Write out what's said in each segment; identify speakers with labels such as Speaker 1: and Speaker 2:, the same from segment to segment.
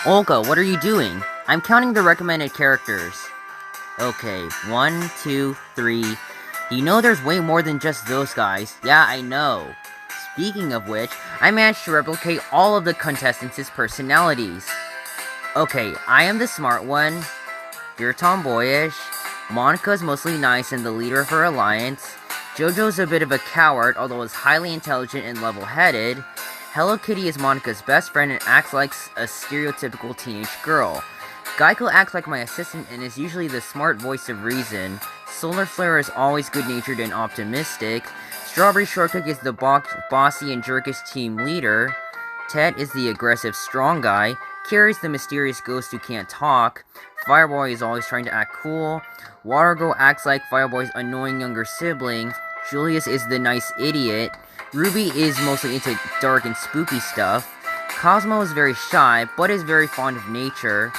Speaker 1: Olga, what are you doing? I'm counting the recommended characters. Okay, 1, 2, 3. You know there's way more than just those guys. Yeah, I know. Speaking of which, I managed to replicate all of the contestants' personalities. Okay, I am the smart one. You're tomboyish. Monica's mostly nice and the leader of her alliance. Jojo's a bit of a coward, although is highly intelligent and level-headed. Hello Kitty is Monica's best friend and acts like a stereotypical teenage girl. Geico acts like my assistant and is usually the smart voice of reason. Solar Flare is always good-natured and optimistic. Strawberry Shortcake is the bossy and jerkish team leader. Ted is the aggressive strong guy. Carrie's the mysterious ghost who can't talk. Fireboy is always trying to act cool. Watergirl acts like Fireboy's annoying younger sibling. Julius is the nice idiot. Ruby is mostly into dark and spooky stuff. Cosmo is very shy, but is very fond of nature.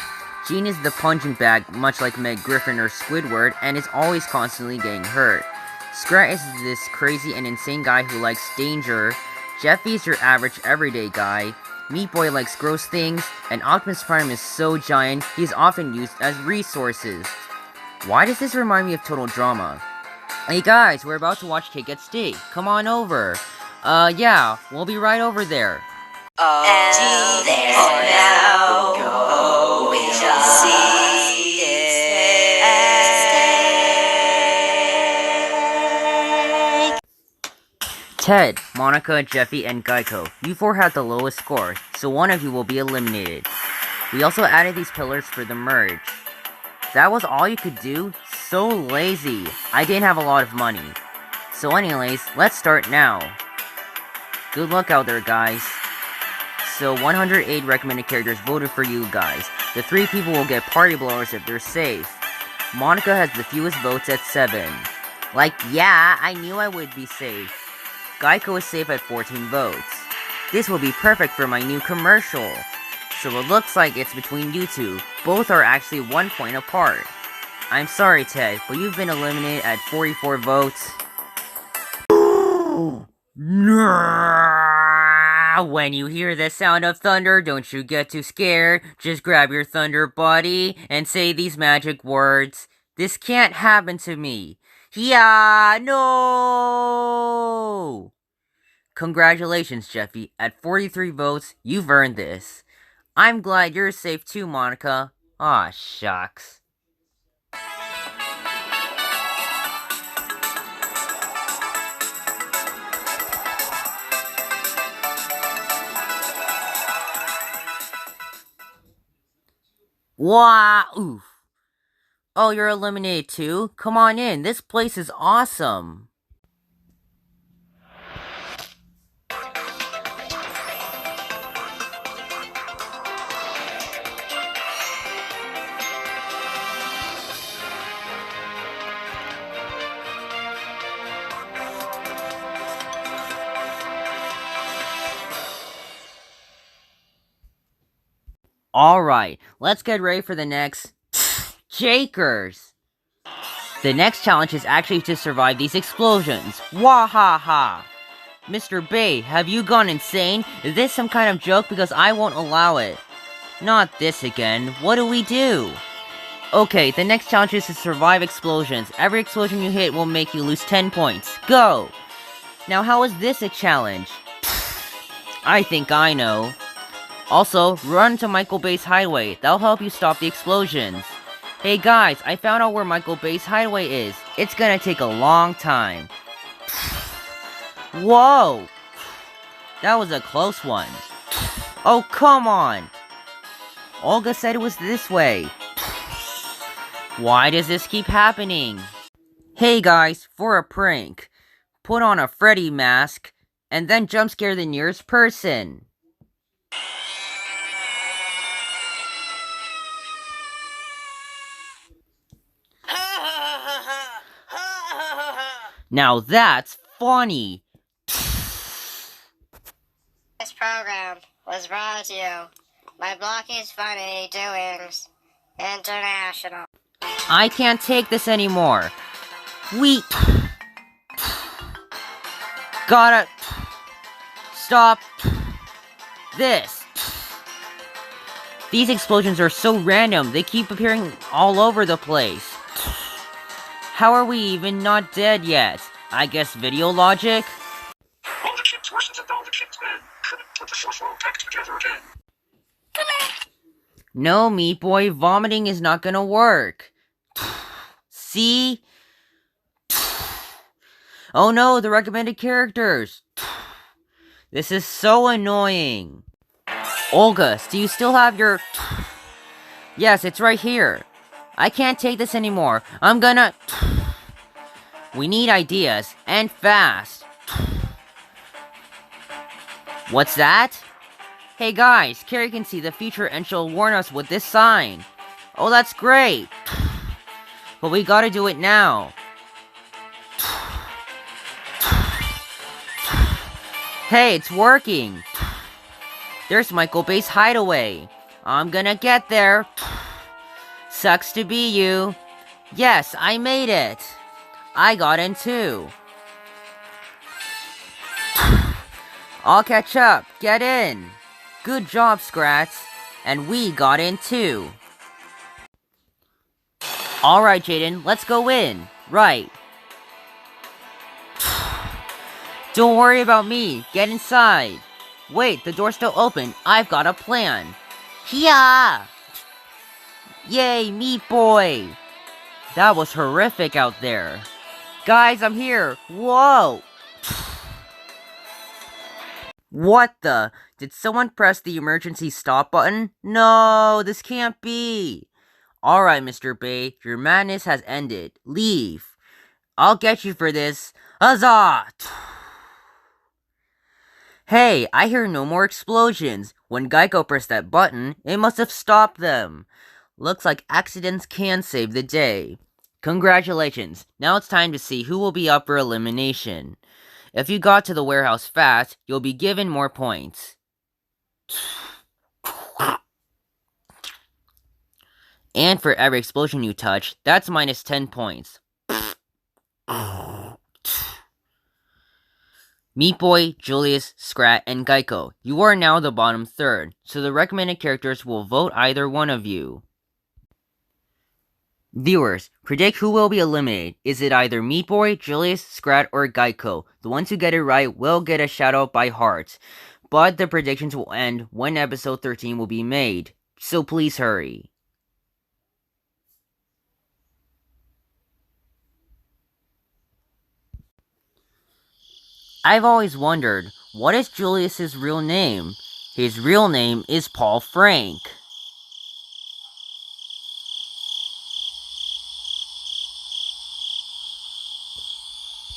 Speaker 1: Jean is the punching bag, much like Meg Griffin or Squidward, and is always constantly getting hurt. Scrat is this crazy and insane guy who likes danger. Jeffy is your average everyday guy. Meat Boy likes gross things, and Optimus Prime is so giant, he is often used as resources. Why does this remind me of Total Drama? Hey guys, we're about to watch Cake at Stake. Come on over. Yeah, we'll be right over there.
Speaker 2: Oh, there now, go, we shall see it.
Speaker 1: Ted, Monica, Jeffy, and Geico, you four had the lowest score, so one of you will be eliminated. We also added these pillars for the merge. That was all you could do? So lazy. I didn't have a lot of money. So anyways, let's start now. Good luck out there, guys. So 108 recommended characters voted for you guys. The 3 people will get party blowers if they're safe. Monica has the fewest votes at 7. Like, yeah, I knew I would be safe. Geico is safe at 14 votes. This will be perfect for my new commercial. So it looks like it's between you two. Both are actually 1 point apart. I'm sorry, Ted, but you've been eliminated at 44 votes. When you hear the sound of thunder, don't you get too scared. Just grab your thunder buddy and say these magic words. This can't happen to me. Yeah, no! Congratulations, Jeffy. At 43 votes, you've earned this. I'm glad you're safe too, Monica. Aw, shucks. Wow, oof. Oh, you're eliminated too? Come on in, this place is awesome. Alright, let's get ready for the next Jakers. The next challenge is actually to survive these explosions. Wahaha! Mr. Bay, have you gone insane? Is this some kind of joke? Because I won't allow it. Not this again. What do we do? Okay, the next challenge is to survive explosions. Every explosion you hit will make you lose 10 points. Go! Now how is this a challenge? I think I know. Also, run to Michael Bay's hideaway. That'll help you stop the explosions. Hey guys, I found out where Michael Bay's hideaway is. It's gonna take a long time. Whoa! That was a close one. Oh, come on! Olga said it was this way. Why does this keep happening? Hey guys, for a prank. Put on a Freddy mask, and then jump scare the nearest person. Now that's funny.
Speaker 3: This program was brought to you by Blocky's Funny Doings International.
Speaker 1: I can't take this anymore. We gotta stop this. These explosions are so random, they keep appearing all over the place. How are we even not dead yet? I guess video logic?
Speaker 4: All the kids worsened and all the kids men. Couldn't put the source world back together again.
Speaker 1: No, Meat Boy, vomiting is not gonna work. See? Oh no, the recommended characters. This is so annoying. Olga, do you still have your... Yes, it's right here. I can't take this anymore. I'm gonna... We need ideas, and fast. What's that? Hey guys, Carrie can see the future and she'll warn us with this sign. Oh, that's great. But we gotta do it now. Hey, it's working. There's Michael Bay's hideaway. I'm gonna get there. Sucks to be you. Yes, I made it. I got in too. I'll catch up. Get in. Good job, Scratch. And we got in too. Alright, Jaden, let's go in. Right. Don't worry about me. Get inside. Wait, the door's still open. I've got a plan. Yeah! Yay, Meat Boy! That was horrific out there. Guys, I'm here. Whoa! What the? Did someone press the emergency stop button? No, this can't be. Alright, Mr. Bay, your madness has ended. Leave. I'll get you for this. Huzzah! Hey, I hear no more explosions. When Geico pressed that button, it must have stopped them. Looks like accidents can save the day. Congratulations. Now it's time to see who will be up for elimination. If you got to the warehouse fast, you'll be given more points. And for every explosion you touch, that's minus 10 points. Meat Boy, Julius, Scrat, and Geico, you are now the bottom third, so the recommended characters will vote either one of you. Viewers, predict who will be eliminated. Is it either Meat Boy, Julius, Scrat, or Geico? The ones who get it right will get a shout-out by heart. But the predictions will end when episode 13 will be made, so please hurry. I've always wondered, what is Julius's real name? His real name is Paul Frank.